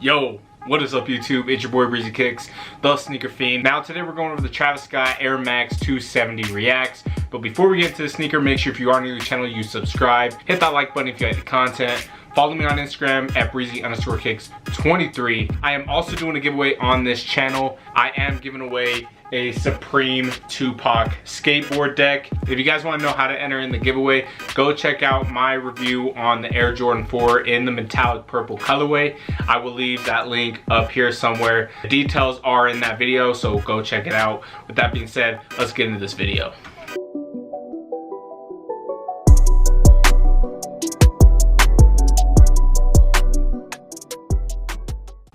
Yo, what is up YouTube? It's your boy Breezy Kicks, the Sneaker Fiend. Now today we're going over the Travis Scott Air Max 270 Reacts. But before we get into the sneaker, make sure if you are new to the channel, you subscribe. Hit that like button if you like the content. Follow me on Instagram at breezy_kicks23. I am also doing a giveaway on this channel. I am giving away a Supreme Tupac skateboard deck. If you guys want to know how to enter in the giveaway, go check out my review on the Air Jordan 4 in the metallic purple colorway. I will leave that link up here somewhere. The details are in that video, so go check it out. With that being said, let's get into this video.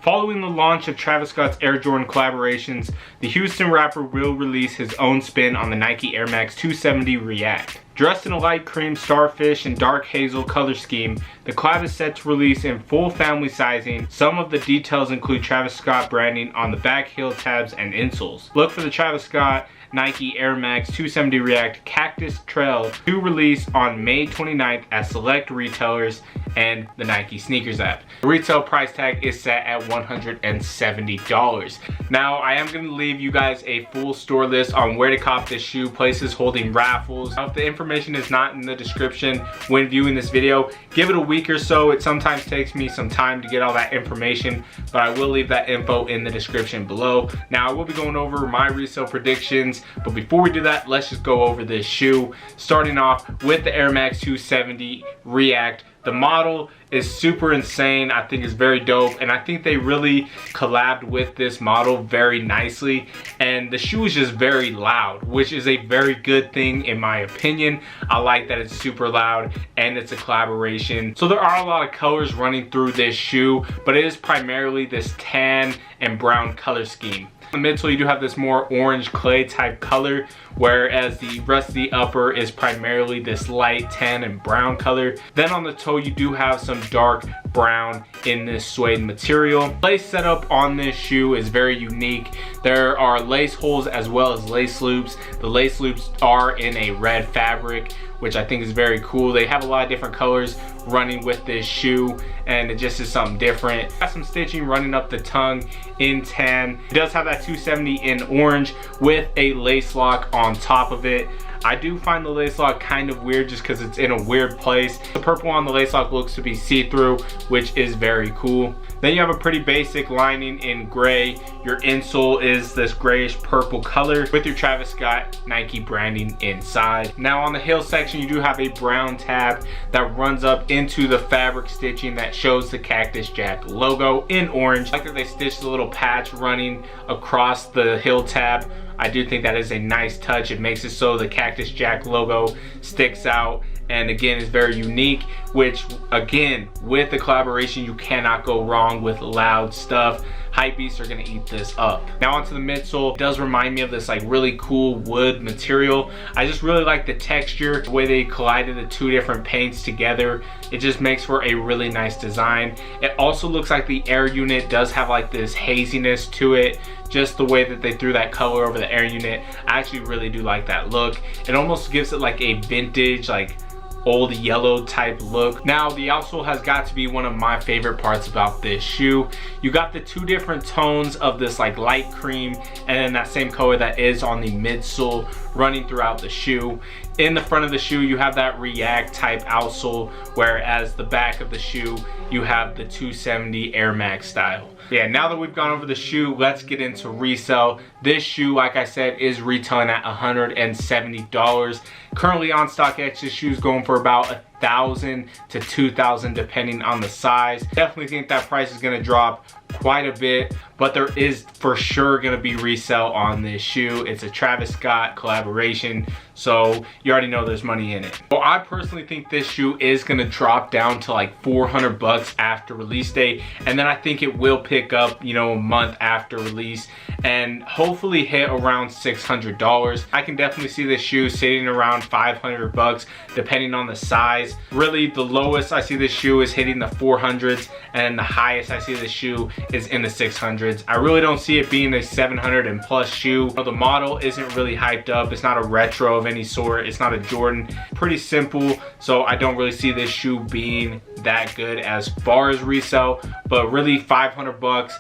Following the launch of Travis Scott's Air Jordan collaborations, the Houston rapper will release his own spin on the Nike Air Max 270 React. Dressed in a light cream, starfish, and dark hazel color scheme, the collab is set to release in full family sizing. Some of the details include Travis Scott branding on the back heel tabs and insoles. Look for the Travis Scott Nike Air Max 270 React Cactus Trail to release on May 29th at select retailers and the Nike Sneakers app. The retail price tag is set at $170. Now, I am going to leave you guys a full store list on where to cop this shoe, places holding raffles. Now, if the information is not in the description when viewing this video, give it a week or so. It sometimes takes me some time to get all that information, but I will leave that info in the description below. Now, I will be going over my resale predictions, but before we do that, let's just go over this shoe. Starting off with the Air Max 270 React. The model is super insane. I think it's very dope, and I think they really collabed with this model very nicely. And the shoe is just very loud, which is a very good thing in my opinion. I like that it's super loud and it's a collaboration. So there are a lot of colors running through this shoe, but it is primarily this tan and brown color scheme. On the midsole, you do have this more orange clay type color, whereas the rest of the upper is primarily this light tan and brown color. Then on the toe, you do have some dark brown in this suede material. Lace setup on this shoe is very unique. There are lace holes as well as lace loops. The lace loops are in a red fabric, which I think is very cool. They have a lot of different colors running with this shoe, and it just is something different. Got some stitching running up the tongue in tan. It does have that 270 in orange with a lace lock on top of it. I do find the lace lock kind of weird just because it's in a weird place. The purple on the lace lock looks to be see-through, which is very cool. Then you have a pretty basic lining in gray. Your insole is this grayish purple color with your Travis Scott Nike branding inside. Now on the heel section, you do have a brown tab that runs up into the fabric stitching that shows the Cactus Jack logo in orange. I like that they stitched the little patch running across the heel tab. I do think that is a nice touch. It makes it so the Cactus Jack logo sticks out, and again, it's very unique, which again, with the collaboration, you cannot go wrong with loud stuff. Hypebeasts are gonna eat this up. Now onto the midsole. It does remind me of this like really cool wood material. I just really like the texture, the way they collided the two different paints together. It just makes for a really nice design. It also looks like the air unit does have like this haziness to it. Just the way that they threw that color over the air unit, I actually really do like that look. It almost gives it like a vintage, like old yellow type look. Now the outsole has got to be one of my favorite parts about this shoe. You got the two different tones of this like light cream and then that same color that is on the midsole running throughout the shoe. In the front of the shoe, you have that React type outsole, whereas the back of the shoe, you have the 270 Air Max style. Yeah, now that we've gone over the shoe, let's get into resale. This shoe, like I said, is retailing at $170. Currently on StockX, this shoe is going for about $1,000 to $2,000 depending on the size. Definitely think that price is going to drop quite a bit, but there is for sure going to be resale on this shoe. It's a Travis Scott collaboration, so you already know there's money in it. So I personally think this shoe is going to drop down to like 400 bucks after release date, and then I think it will pick up, you know, a month after release and hopefully hit around $600. I can definitely see this shoe sitting around 500 bucks depending on the size. Really, the lowest I see this shoe is hitting the 400s, and the highest I see this shoe is in the 600s. I really don't see it being a 700 and plus shoe. The model isn't really hyped up. It's not a retro of any sort. It's not a Jordan. Pretty simple, so I don't really see this shoe being that good as far as resale, but really 500 bucks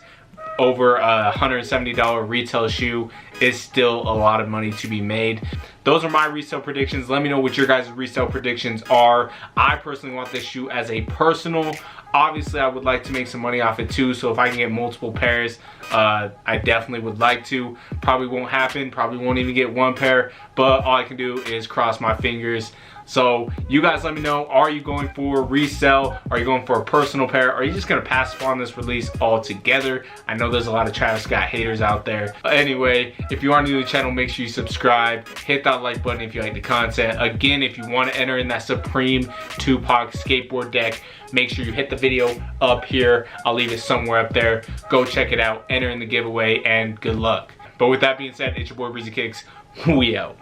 over a $170 retail shoe is still a lot of money to be made. Those are my resale predictions. Let me know what your guys' resale predictions are. I personally want this shoe as a personal. Obviously, I would like to make some money off it too, so if I can get multiple pairs, I definitely would like to. Probably won't happen, probably won't even get one pair, but all I can do is cross my fingers. So you guys let me know, are you going for resell? Are you going for a personal pair? Are you just gonna pass upon this release altogether? I know there's a lot of Travis Scott haters out there. Anyway, if you are new to the channel, make sure you subscribe, hit that like button if you like the content. Again, if you want to enter in that Supreme Tupac skateboard deck, make sure you hit the video up here. I'll leave it somewhere up there. Go check it out, enter in the giveaway, and good luck. But with that being said, it's your boy Breezy Kicks. We out.